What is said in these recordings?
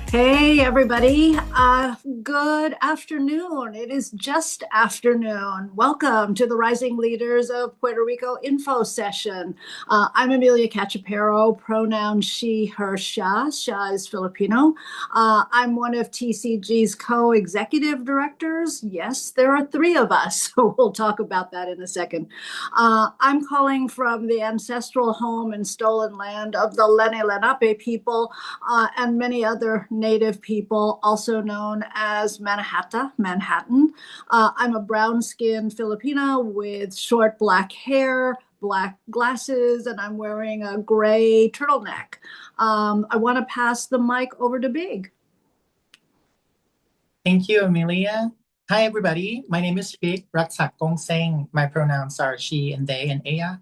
Hey, everybody. Good afternoon. It is just afternoon. Welcome to the Rising Leaders of Puerto Rico info session. I'm Amelia Cachapero, pronoun she, her, sha. Sha is Filipino. I'm one of TCG's co-executive directors. Yes, there are three of us, so we'll talk about that in a second. I'm calling from the ancestral home and stolen land of the Lene Lenape people and many other Native people, also known as Manhattan. I'm a brown-skinned Filipina with short black hair, black glasses, and I'm wearing a gray turtleneck. I want to pass the mic over to Big. Thank you, Amelia. Hi, everybody. My name is Big Raksakong. My pronouns are she and they and Aya.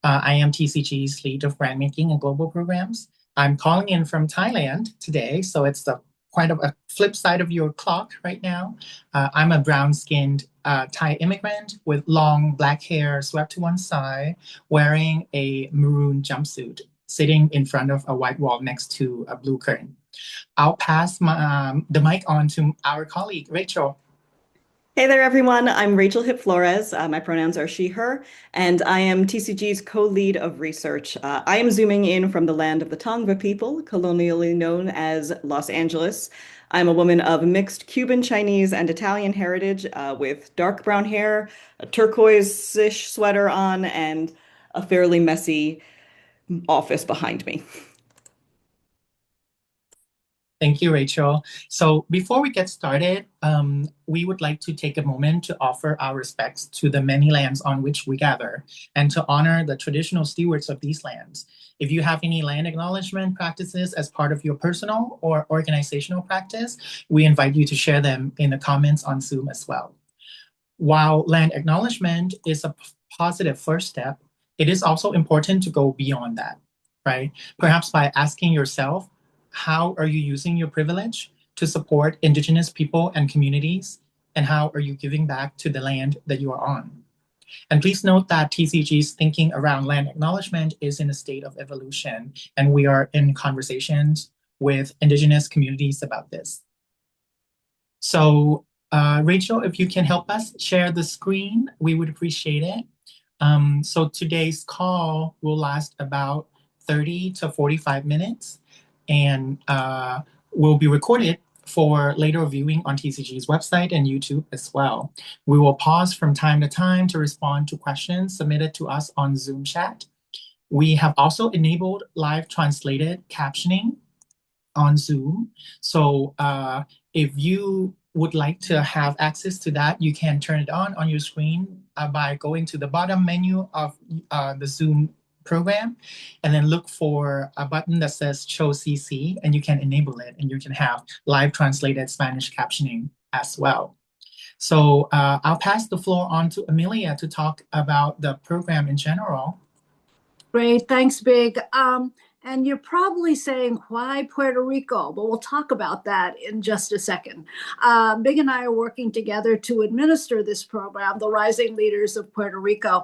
I am TCG's lead of brand making and global programs. I'm calling in from Thailand today, so it's the quite a flip side of your clock right now. I'm a brown-skinned Thai immigrant with long black hair swept to one side, wearing a maroon jumpsuit, sitting in front of a white wall next to a blue curtain. I'll pass the mic on to our colleague, Rachel. Hey there, everyone. I'm Rachel Hip Flores. My pronouns are she, her, and I am TCG's co-lead of research. I am zooming in from the land of the Tongva people, colonially known as Los Angeles. I'm a woman of mixed Cuban, Chinese, and Italian heritage with dark brown hair, a turquoise-ish sweater on, and a fairly messy office behind me. Thank you, Rachel. So before we get started, we would like to take a moment to offer our respects to the many lands on which we gather and to honor the traditional stewards of these lands. If you have any land acknowledgement practices as part of your personal or organizational practice, we invite you to share them in the comments on Zoom as well. While land acknowledgement is a positive first step, it is also important to go beyond that, right? Perhaps by asking yourself, how are you using your privilege to support Indigenous people and communities? And how are you giving back to the land that you are on? And please note that TCG's thinking around land acknowledgement is in a state of evolution, and we are in conversations with Indigenous communities about this. So, Rachel, if you can help us share the screen, we would appreciate it. So today's call will last about 30 to 45 minutes and will be recorded for later viewing on TCG's website and YouTube as well. We will pause from time to time to respond to questions submitted to us on Zoom chat. We have also enabled live translated captioning on Zoom. So if you would like to have access to that, you can turn it on your screen by going to the bottom menu of the Zoom program and then look for a button that says Show CC, and you can enable it and you can have live translated Spanish captioning as well. So I'll pass the floor on to Amelia to talk about the program in general. Great. Thanks, Big. And you're probably saying, why Puerto Rico? But we'll talk about that in just a second. Big and I are working together to administer this program, the Rising Leaders of Puerto Rico.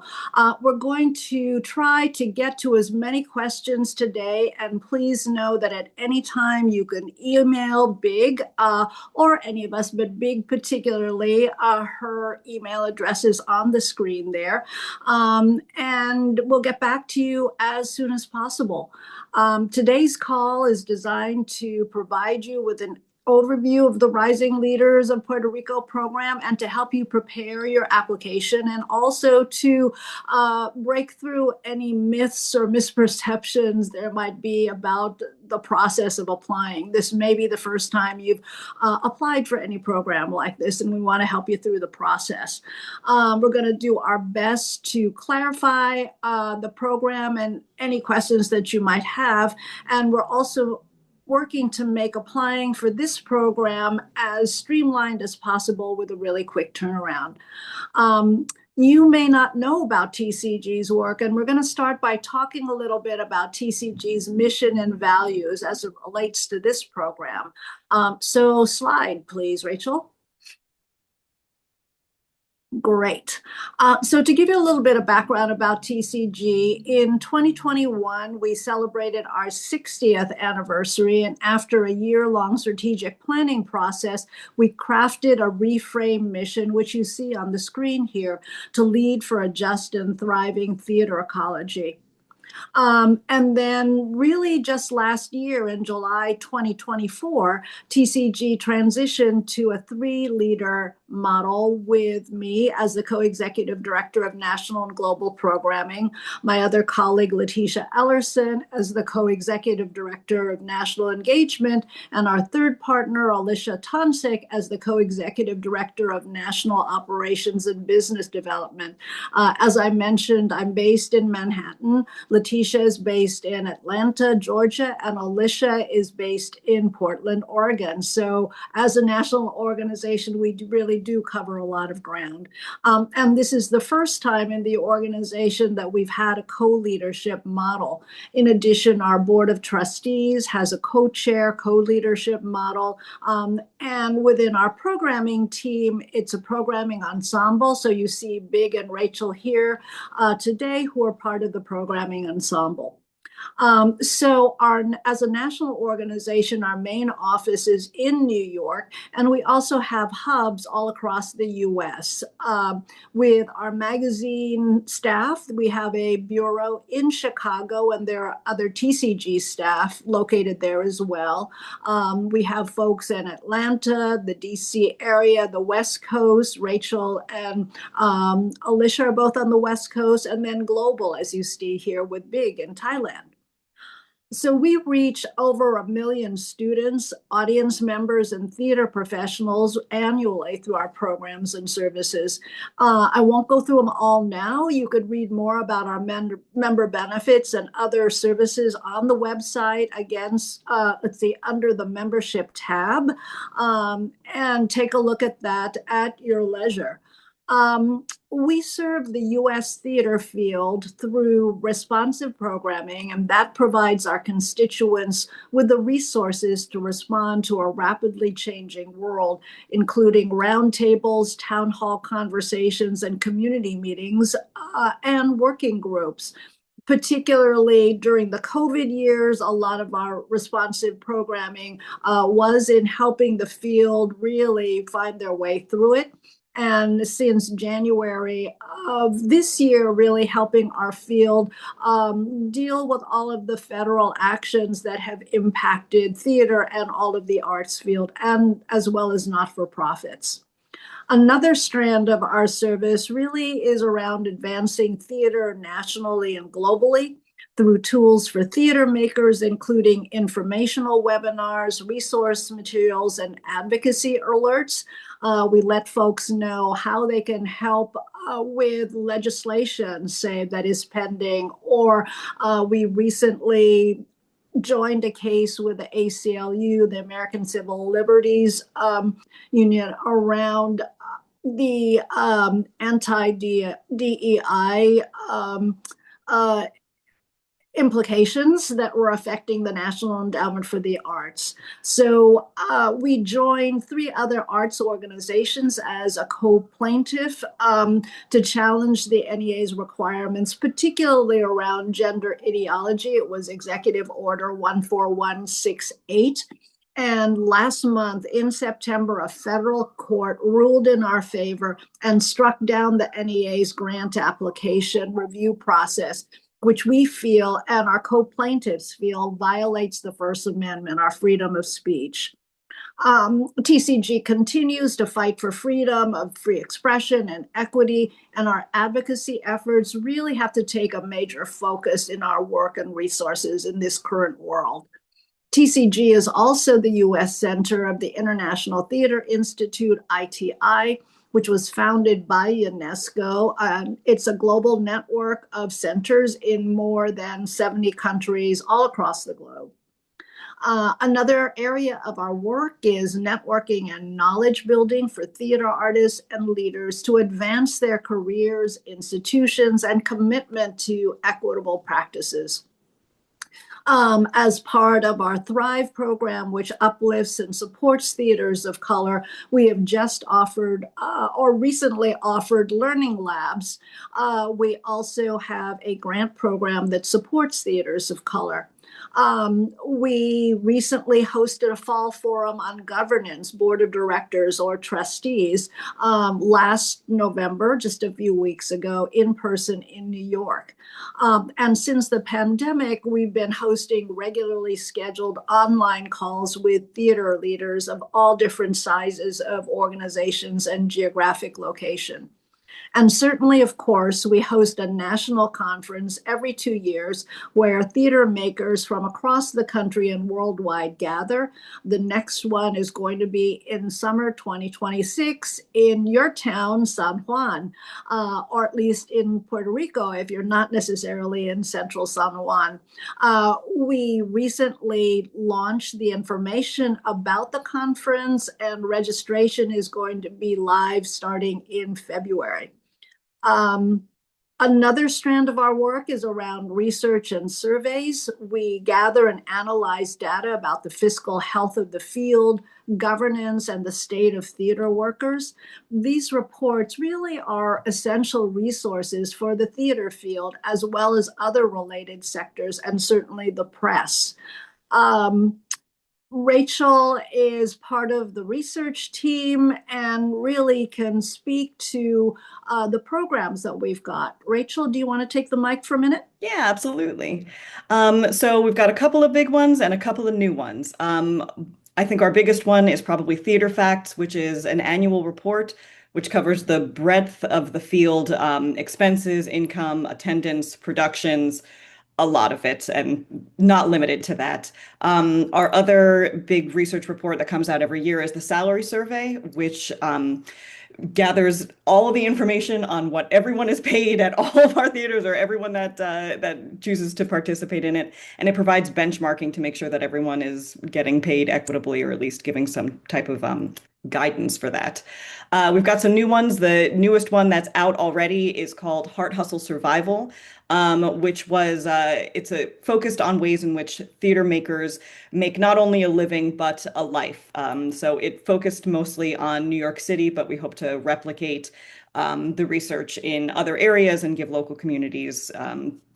We're going to try to get to as many questions today. And please know that at any time you can email Big or any of us, but Big particularly. Her email address is on the screen there. And we'll get back to you as soon as possible. Today's call is designed to provide you with an overview of the Rising Leaders of Puerto Rico program and to help you prepare your application, and also to break through any myths or misperceptions there might be about the process of applying. This may be the first time you've applied for any program like this, and we want to help you through the process. We're going to do our best to clarify the program and any questions that you might have. And we're also working to make applying for this program as streamlined as possible with a really quick turnaround. You may not know about TCG's work, and we're going to start by talking a little bit about TCG's mission and values as it relates to this program. So slide, please, Rachel. Great. So to give you a little bit of background about TCG, in 2021, we celebrated our 60th anniversary. And after a year-long strategic planning process, we crafted a reframe mission, which you see on the screen here, to lead for a just and thriving theater ecology. And then, really, just last year in July 2024, TCG transitioned to a three-leader model with me as the co-executive director of national and global programming, my other colleague, Letitia Ellerson, as the co-executive director of national engagement, and our third partner, Alicia Tonsik, as the co-executive director of national operations and business development. As I mentioned, I'm based in Manhattan. Letitia is based in Atlanta, Georgia, and Alicia is based in Portland, Oregon. So as a national organization, we really do cover a lot of ground. And this is the first time in the organization that we've had a co-leadership model. In addition, our board of trustees has a co-chair, co-leadership model. And within our programming team, it's a programming ensemble. So you see Big and Rachel here today, who are part of the programming ensemble. So as a national organization, our main office is in New York, and we also have hubs all across the US. With our magazine staff, we have a bureau in Chicago, and there are other TCG staff located there as well. We have folks in Atlanta, the DC area, the West Coast. Rachel and Alicia are both on the West Coast, and then global, as you see here with Big in Thailand. So we reach over 1 million students, audience members, and theater professionals annually through our programs and services. I won't go through them all now. You could read more about our member benefits and other services on the website. Again, let's see, under the membership tab, and take a look at that at your leisure. We serve the U.S. theater field through responsive programming, and that provides our constituents with the resources to respond to a rapidly changing world, including roundtables, town hall conversations, and community meetings, and working groups. Particularly during the COVID years, a lot of our responsive programming was in helping the field really find their way through it. And since January of this year, really helping our field deal with all of the federal actions that have impacted theater and all of the arts field, and as well as not-for-profits. Another strand of our service really is around advancing theater nationally and globally through tools for theater makers, including informational webinars, resource materials, and advocacy alerts. We let folks know how they can help with legislation, say, that is pending, or we recently joined a case with the ACLU, the American Civil Liberties Union, around the anti-DEI implications that were affecting the National Endowment for the Arts. So we joined 3 other arts organizations as a co-plaintiff to challenge the NEA's requirements, particularly around gender ideology. It was Executive Order 14168. And last month, in September, a federal court ruled in our favor and struck down the NEA's grant application review process, which we feel and our co-plaintiffs feel violates the First Amendment, our freedom of speech. TCG continues to fight for freedom of free expression and equity, and our advocacy efforts really have to take a major focus in our work and resources in this current world. TCG is also the U.S. Center of the International Theater Institute, ITI, which was founded by UNESCO. It's a global network of centers in more than 70 countries all across the globe. Another area of our work is networking and knowledge building for theater artists and leaders to advance their careers, institutions, and commitment to equitable practices. As part of our Thrive program, which uplifts and supports theaters of color, we have just offered or recently offered learning labs. We also have a grant program that supports theaters of color. We recently hosted a fall forum on governance, board of directors, or trustees last November, just a few weeks ago, in person in New York. And since the pandemic, we've been hosting regularly scheduled online calls with theater leaders of all different sizes of organizations and geographic location. And certainly, of course, we host a national conference every 2 years where theater makers from across the country and worldwide gather. The next one is going to be in summer 2026 in your town, San Juan, or at least in Puerto Rico if you're not necessarily in central San Juan. We recently launched the information about the conference, and registration is going to be live starting in February. Another strand of our work is around research and surveys. We gather and analyze data about the fiscal health of the field, governance, and the state of theater workers. These reports really are essential resources for the theater field, as well as other related sectors, and certainly the press. Rachel is part of the research team and really can speak to the programs that we've got. Rachel, do you want to take the mic for a minute? Yeah, absolutely. So we've got a couple of big ones and a couple of new ones. I think our biggest one is probably Theater Facts, which is an annual report which covers the breadth of the field, expenses, income, attendance, productions, a lot of it, and not limited to that. Our other big research report that comes out every year is the salary survey, which gathers all of the information on what everyone is paid at all of our theaters, or everyone that chooses to participate in it, and it provides benchmarking to make sure that everyone is getting paid equitably, or at least giving some type of guidance for that. We've got some new ones. The newest one that's out already is called Heart Hustle Survival, which was it's focused on ways in which theater makers make not only a living but a life. So it focused mostly on New York City, but we hope to replicate the research in other areas and give local communities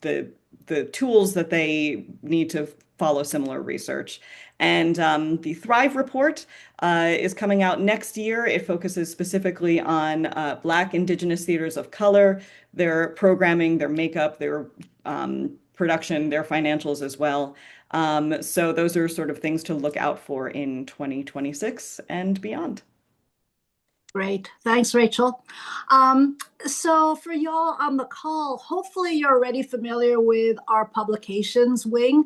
the tools that they need to follow similar research. And the Thrive report is coming out next year. It focuses specifically on Black, Indigenous theaters of color, their programming, their makeup, their production, their financials as well. So those are sort of things to look out for in 2026 and beyond. Great. Thanks, Rachel. So for y'all on the call, hopefully you're already familiar with our publications wing.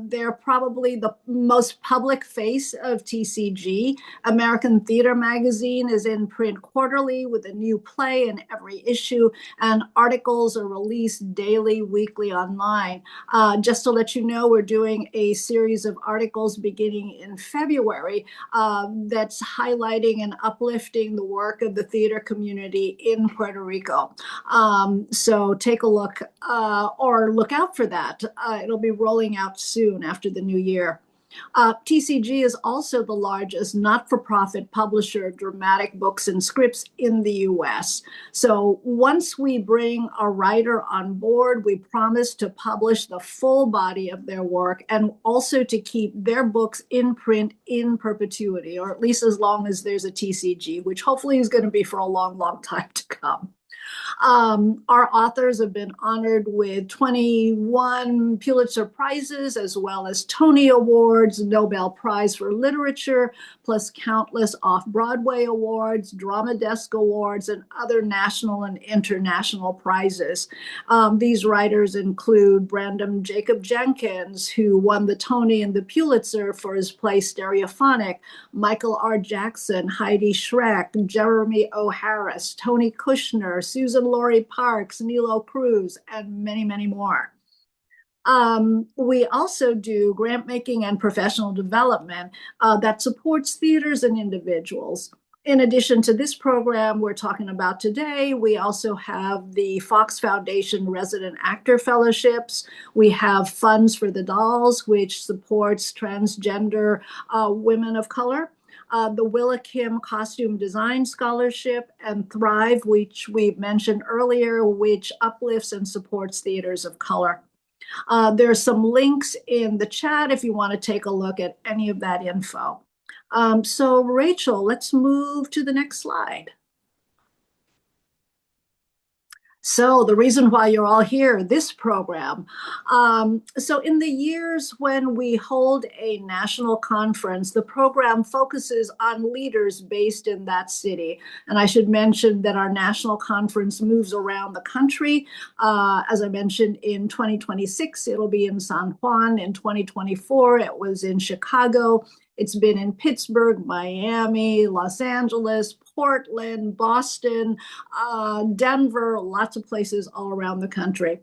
They're probably the most public face of TCG. American Theater Magazine is in print quarterly with a new play in every issue, and articles are released daily, weekly online. Just to let you know, we're doing a series of articles beginning in February that's highlighting and uplifting the work of the theater community in Puerto Rico. So take a look or look out for that. It'll be rolling out soon after the new year. TCG is also the largest not-for-profit publisher of dramatic books and scripts in the US. So once we bring a writer on board, we promise to publish the full body of their work and also to keep their books in print in perpetuity, or at least as long as there's a TCG, which hopefully is going to be for a long, long time to come. Our authors have been honored with 21 Pulitzer Prizes, as well as Tony Awards, Nobel Prize for Literature, plus countless off-Broadway awards, Drama Desk Awards, and other national and international prizes. These writers include Brandon Jacob Jenkins, who won the Tony and the Pulitzer for his play Stereophonic, Michael R. Jackson, Heidi Schreck, Jeremy O. Harris, Tony Kushner, Susan Laurie Parks, Nilo Cruz, and many, many more. We also do grant making and professional development that supports theaters and individuals. In addition to this program we're talking about today, we also have the Fox Foundation Resident Actor Fellowships. We have Funds for the Dolls, which supports transgender women of color. The Willa Kim Costume Design Scholarship, and Thrive, which we mentioned earlier, which uplifts and supports theaters of color. There's some links in the chat if you want to take a look at any of that info. So Rachel, let's move to the next slide. So the reason why you're all here, this program. So in the years when we hold a national conference, the program focuses on leaders based in that city. And I should mention that our national conference moves around the country. As I mentioned, in 2026, it'll be in San Juan. In 2024, it was in Chicago. It's been in Pittsburgh, Miami, Los Angeles, Portland, Boston, Denver, lots of places all around the country.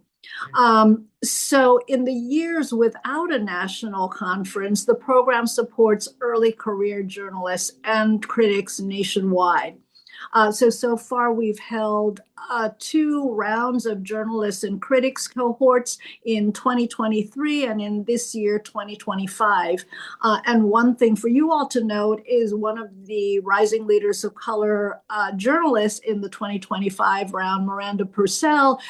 So in the years without a national conference, the program supports early career journalists and critics nationwide. So far we've held 2 rounds of journalists and critics cohorts in 2023 and in this year, 2025. And one thing for you all to note is one of the rising leaders of color journalists in the 2025 round, Miranda Purcell,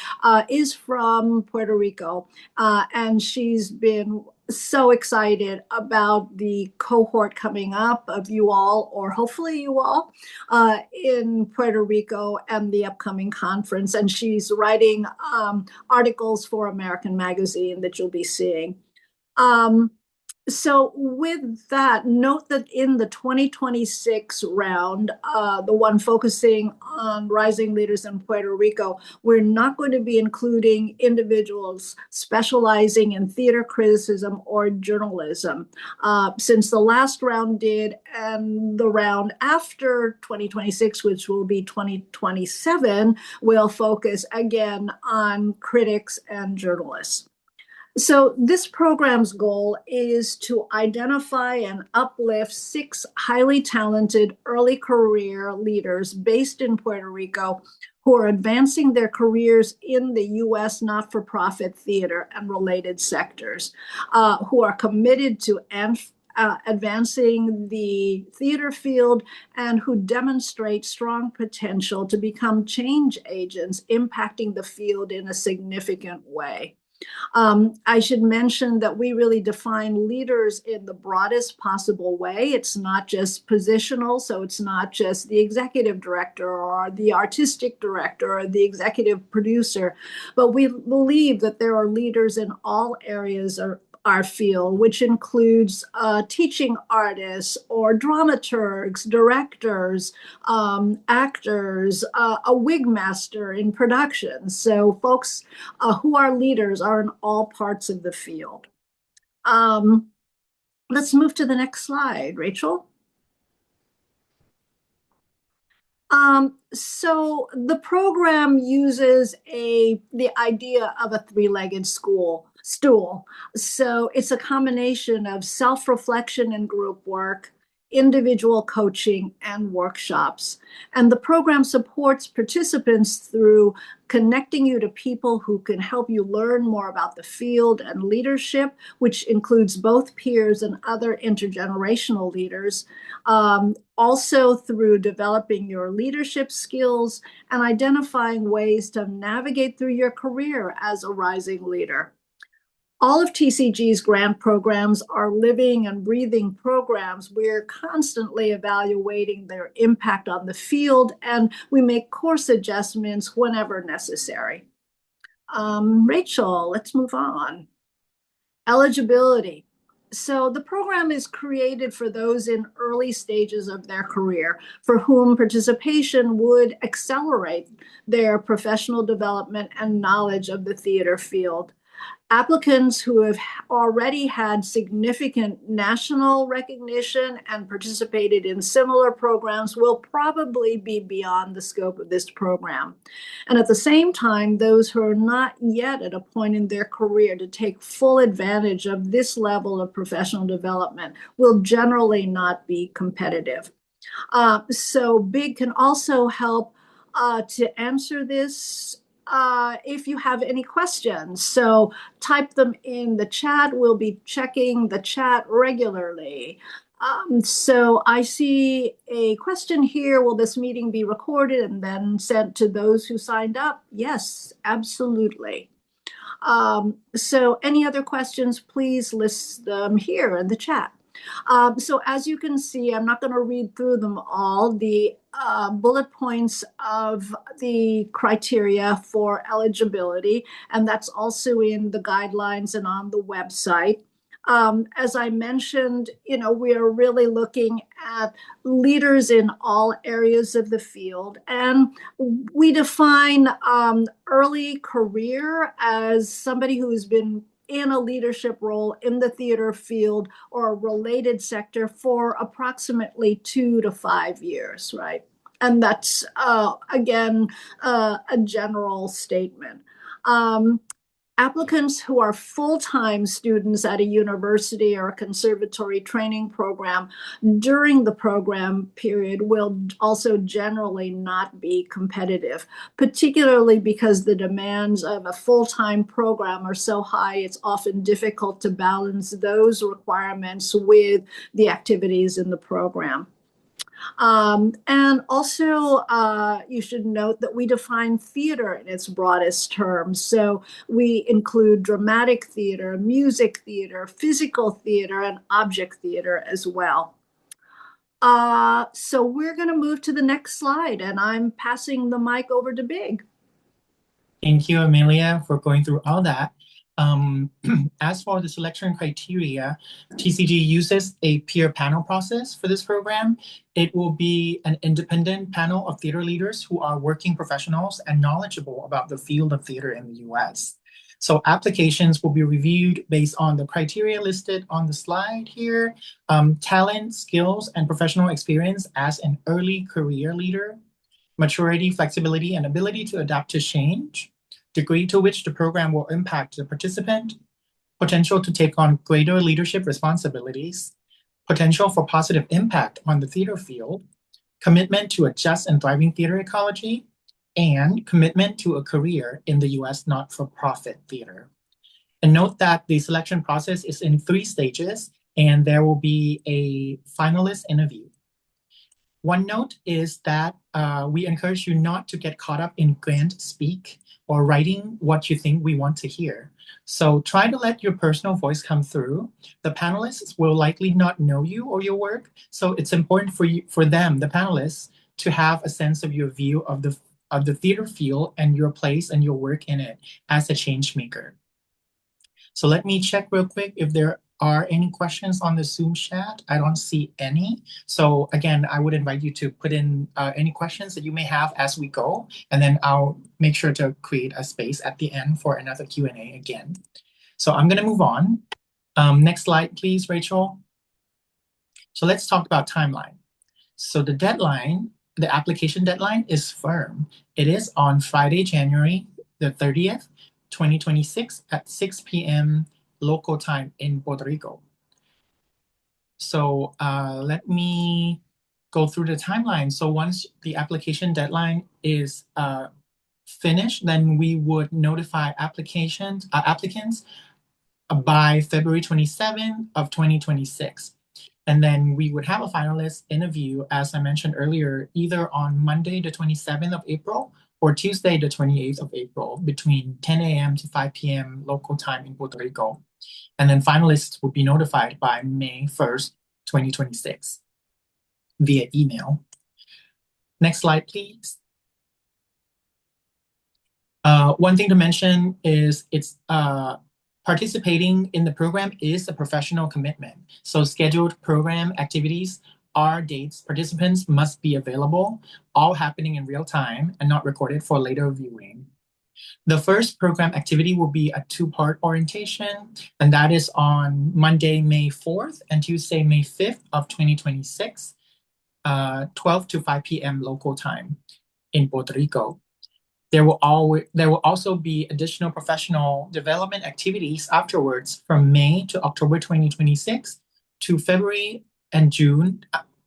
is from Puerto Rico. And she's been so excited about the cohort coming up of you all, or hopefully you all, in Puerto Rico and the upcoming conference. And she's writing articles for American Magazine that you'll be seeing. So with that, note that in the 2026 round, the one focusing on rising leaders in Puerto Rico, we're not going to be including individuals specializing in theater criticism or journalism. Since the last round did, and the round after 2026, which will be 2027, will focus again on critics and journalists. So this program's goal is to identify and uplift 6 highly talented early career leaders based in Puerto Rico who are advancing their careers in the U.S. not-for-profit theater and related sectors, who are committed to advancing the theater field and who demonstrate strong potential to become change agents impacting the field in a significant way. I should mention that we really define leaders in the broadest possible way. It's not just positional, so it's not just the executive director or the artistic director or the executive producer, but we believe that there are leaders in all areas of our field, which includes teaching artists or dramaturgs, directors, actors, a wig master in production. So folks who are leaders are in all parts of the field. Let's move to the next slide, Rachel. So the program uses the idea of a 3-legged stool. So it's a combination of self-reflection and group work, individual coaching, and workshops. And the program supports participants through connecting you to people who can help you learn more about the field and leadership, which includes both peers and other intergenerational leaders. Also through developing your leadership skills and identifying ways to navigate through your career as a rising leader. All of TCG's grant programs are living and breathing programs. We're constantly evaluating their impact on the field, and we make course adjustments whenever necessary. Rachel, let's move on. Eligibility. So the program is created for those in early stages of their career for whom participation would accelerate their professional development and knowledge of the theater field. Applicants who have already had significant national recognition and participated in similar programs will probably be beyond the scope of this program. And at the same time, those who are not yet at a point in their career to take full advantage of this level of professional development will generally not be competitive. So Big can also help to answer this if you have any questions. So type them in the chat. We'll be checking the chat regularly. So I see a question here. Will this meeting be recorded and then sent to those who signed up? Yes, absolutely. So any other questions, please list them here in the chat. So as you can see, I'm not going to read through them all. The bullet points of the criteria for eligibility, and that's also in the guidelines and on the website. As I mentioned, we are really looking at leaders in all areas of the field, and we define early career as somebody who has been in a leadership role in the theater field or a related sector for approximately 2 to 5 years, right? And that's, again, a general statement. Applicants who are full-time students at a university or a conservatory training program during the program period will also generally not be competitive, particularly because the demands of a full-time program are so high, it's often difficult to balance those requirements with the activities in the program. And also, you should note that we define theater in its broadest terms. So we include dramatic theater, music theater, physical theater, and object theater as well. So we're going to move to the next slide, and I'm passing the mic over to Big. Thank you, Amelia, for going through all that. As for the selection criteria, TCG uses a peer panel process for this program. It will be an independent panel of theater leaders who are working professionals and knowledgeable about the field of theater in the US. So applications will be reviewed based on the criteria listed on the slide here: talent, skills, and professional experience as an early career leader, maturity, flexibility, and ability to adapt to change, degree to which the program will impact the participant, potential to take on greater leadership responsibilities, potential for positive impact on the theater field, commitment to a just and thriving theater ecology, and commitment to a career in the US not-for-profit theater. And note that the selection process is in 3 stages, and there will be a finalist interview. One note is that we encourage you not to get caught up in grand speak or writing what you think we want to hear. So try to let your personal voice come through. The panelists will likely not know you or your work, so it's important for them, the panelists, to have a sense of your view of the theater field and your place and your work in it as a change maker. So let me check real quick if there are any questions on the Zoom chat. I don't see any. So again, I would invite you to put in any questions that you may have as we go, and then I'll make sure to create a space at the end for another Q&A again. So I'm going to move on. Next slide, please, Rachel. So let's talk about timeline. So the deadline, the application deadline is firm. It is on Friday, January the 30th, 2026 at 6 p.m. local time in Puerto Rico. So let me go through the timeline. So once the application deadline is finished, then we would notify applicants by February 27th of 2026. And then we would have a finalist interview, as I mentioned earlier, either on Monday, the 27th of April, or Tuesday, the 28th of April, between 10 a.m. to 5 p.m. local time in Puerto Rico. And then finalists will be notified by May 1st, 2026 via email. Next slide, please. One thing to mention is it's participating in the program is a professional commitment. So scheduled program activities are dates. Participants must be available, all happening in real time and not recorded for later viewing. The first program activity will be a 2-part orientation, and that is on Monday, May 4th and Tuesday, May 5th of 2026, 12 to 5 p.m. local time in Puerto Rico. There will also be additional professional development activities afterwards from May to October 2026 to February and June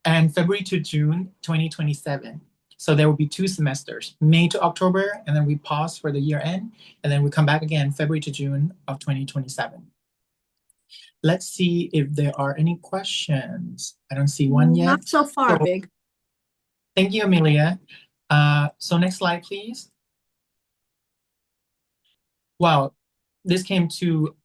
and February to June 2027. So there will be 2 semesters, May to October, and then we pause for the year end, and then we come back again February to June of 2027. Let's see if there are any questions. I don't see one yet. Not so far, Big. Thank you, Amelia. So next slide, please. Wow, this came to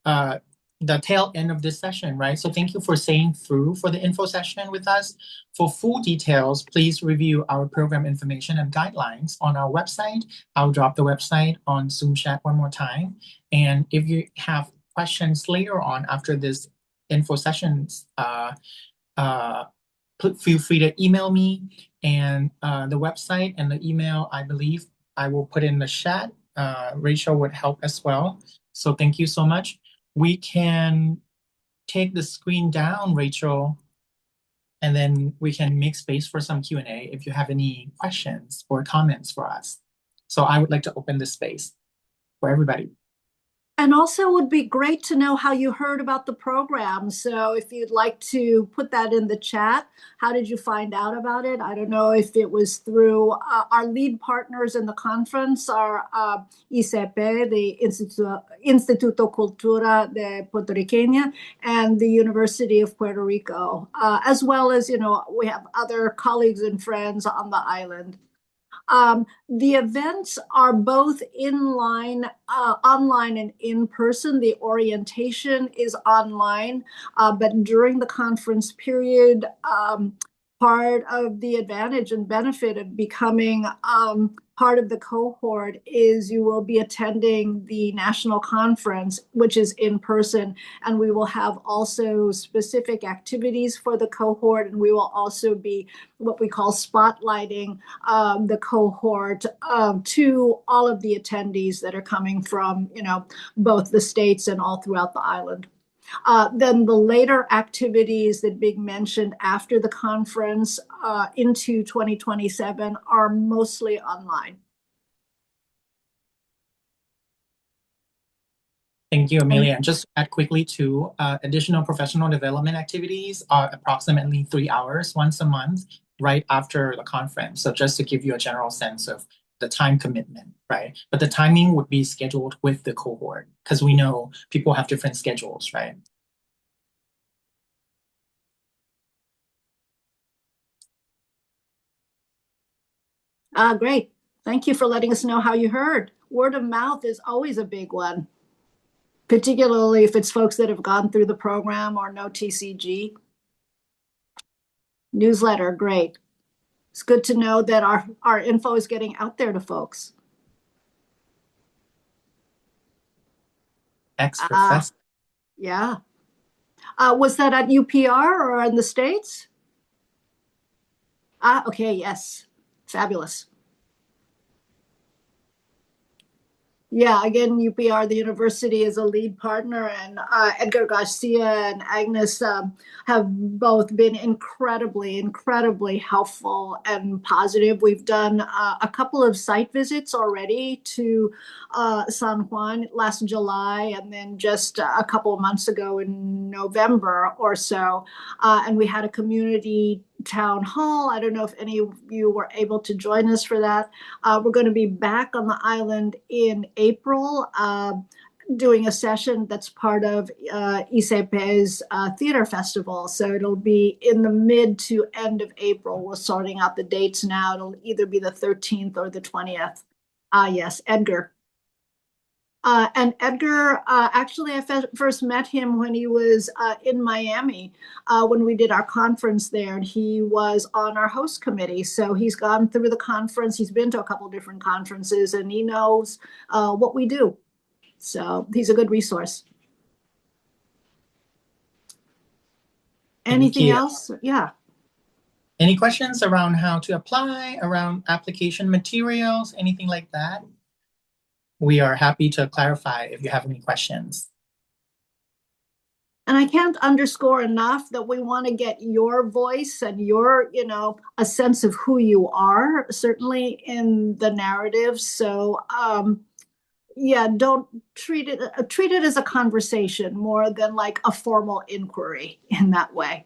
the tail end of this session, right? So thank you for staying through for the info session with us. For full details, please review our program information and guidelines on our website. I'll drop the website on Zoom chat one more time. And if you have questions later on after this info sessions, feel free to email me, and the website and the email, I believe I will put in the chat. Rachel would help as well. So thank you so much. We can take the screen down, Rachel, and then we can make space for some Q&A if you have any questions or comments for us. So I would like to open this space for everybody. And also would be great to know how you heard about the program. So if you'd like to put that in the chat, how did you find out about it? I don't know if it was through our lead partners in the conference, our ICP, the Instituto Cultura de Puerto Riqueña, and the University of Puerto Rico, as well as, we have other colleagues and friends on the island. The events are both online and in person. The orientation is online, but during the conference period, part of the advantage and benefit of becoming part of the cohort is you will be attending the national conference, which is in person, and we will have also specific activities for the cohort, and we will also be what we call spotlighting the cohort to all of the attendees that are coming from, both the states and all throughout the island. Then the later activities that Big mentioned after the conference into 2027 are mostly online. Thank you, Amelia. And just add quickly to additional professional development activities are approximately 3 hours once a month, right after the conference. So just to give you a general sense of the time commitment, right? But the timing would be scheduled with the cohort because we know people have different schedules, right? Great. Thank you for letting us know how you heard. Word of mouth is always a big one, particularly if it's folks that have gone through the program or know TCG. Newsletter, great. It's good to know that our info is getting out there to folks. Ex-professor. Yeah. Was that at UPR or in the States? Okay, yes. Fabulous. Yeah, again, UPR, the university, is a lead partner, and Edgar Garcia and Agnes have both been incredibly, incredibly helpful and positive. We've done a couple of site visits already to San Juan last July, and then just a couple of months ago in November or so. And we had a community town hall. I don't know if any of you were able to join us for that. We're going to be back on the island in April doing a session that's part of ICP's theater festival. So it'll be in the mid to end of April. We're sorting out the dates now. It'll either be the 13th or the 20th. Yes, Edgar. And Edgar, actually, I first met him when he was in Miami when we did our conference there, and he was on our host committee. So he's gone through the conference. He's been to a couple different conferences, and he knows what we do. So he's a good resource. Anything else? Yeah. Any questions around how to apply, around application materials, anything like that? We are happy to clarify if you have any questions. And I can't underscore enough that we want to get your voice and your, a sense of who you are, certainly in the narrative. So, yeah, don't treat it as a conversation more than like a formal inquiry in that way.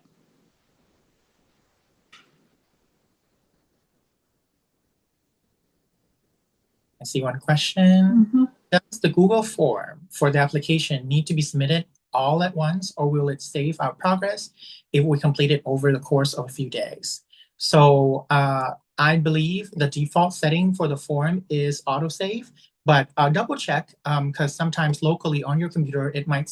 see one question. Mhm. Does the Google form for the application need to be submitted all at once, or will it save our progress if we complete it over the course of a few days? So I believe the default setting for the form is autosave, but double check because sometimes locally on your computer it might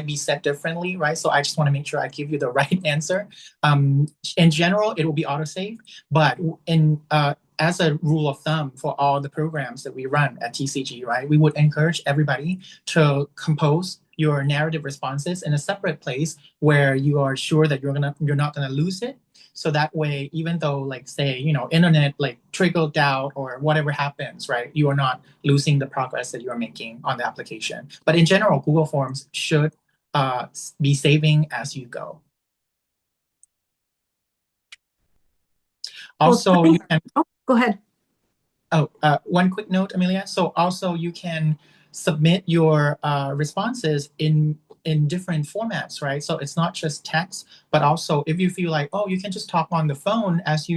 be set differently, right? So I just want to make sure I give you the right answer. In general, it will be autosave, but in as a rule of thumb for all the programs that we run at TCG, right, we would encourage everybody to compose your narrative responses in a separate place where you are sure that you're not gonna lose it. So that way, even though, like, say, internet like trickled out or whatever happens, right, you are not losing the progress that you are making on the application. But in general, Google Forms should be saving as you go. Also, you can. Oh, go ahead. Oh, one quick note, Amelia. So also you can submit your responses in different formats, right? So it's not just text, but also if you feel like, oh, you can just talk on the phone as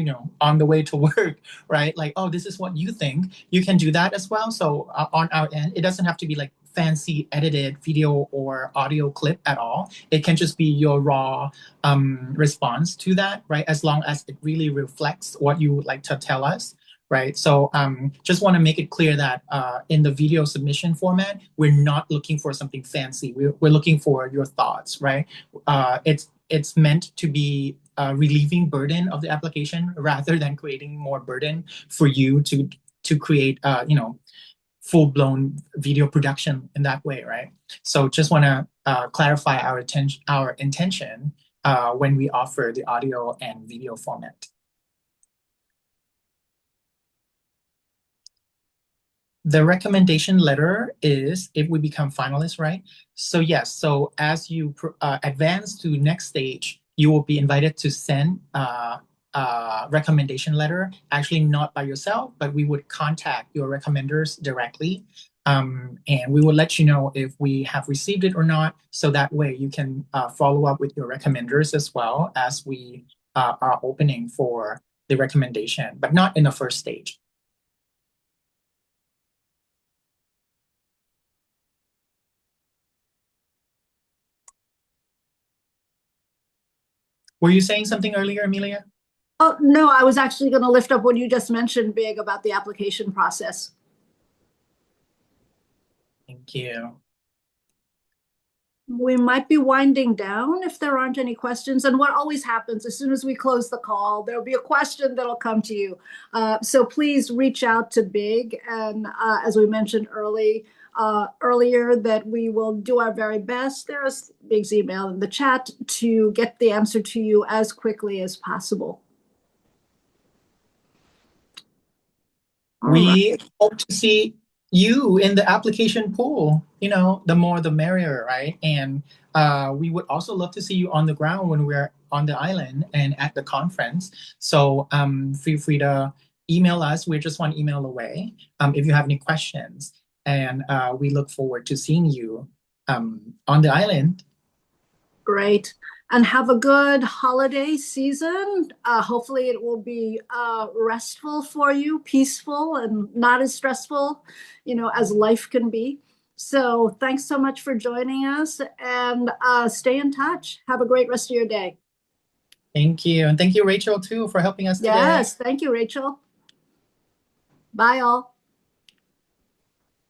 on the way to work, right? Like, oh, this is what you think. You can do that as well. So on our end, it doesn't have to be like fancy edited video or audio clip at all. It can just be your raw response to that, right? As long as it really reflects what you would like to tell us. Right. So just want to make it clear that in the video submission format, we're not looking for something fancy. We're looking for your thoughts, right? It's meant to be relieving burden of the application rather than creating more burden for you to create, full-blown video production in that way, right? So just want to clarify our intention when we offer the audio and video format. The recommendation letter is if we become finalists, right? So yes, so as you advance to next stage, you will be invited to send a recommendation letter, actually not by yourself, but we would contact your recommenders directly. And we will let you know if we have received it or not. So that way you can follow up with your recommenders as well as we are opening for the recommendation, but not in the first stage. Were you saying something earlier, Amelia? Oh, no, I was actually going to lift up what you just mentioned, Big, about the application process. Thank you. We might be winding down if there aren't any questions. And what always happens, as soon as we close the call, there'll be a question that'll come to you. So please reach out to Big. And as we mentioned earlier, that we will do our very best. There's Big's email in the chat to get the answer to you as quickly as possible. We hope to see you in the application pool. The more the merrier, right? And we would also love to see you on the ground when we're on the island and at the conference. So feel free to email us. We're just one email away if you have any questions. And we look forward to seeing you on the island. Great. And have a good holiday season. Hopefully it will be restful for you, peaceful, and not as stressful, as life can be. So thanks so much for joining us, and stay in touch. Have a great rest of your day. Thank you. And thank you, Rachel, too, for helping us today. Yes, thank you, Rachel. Bye, all.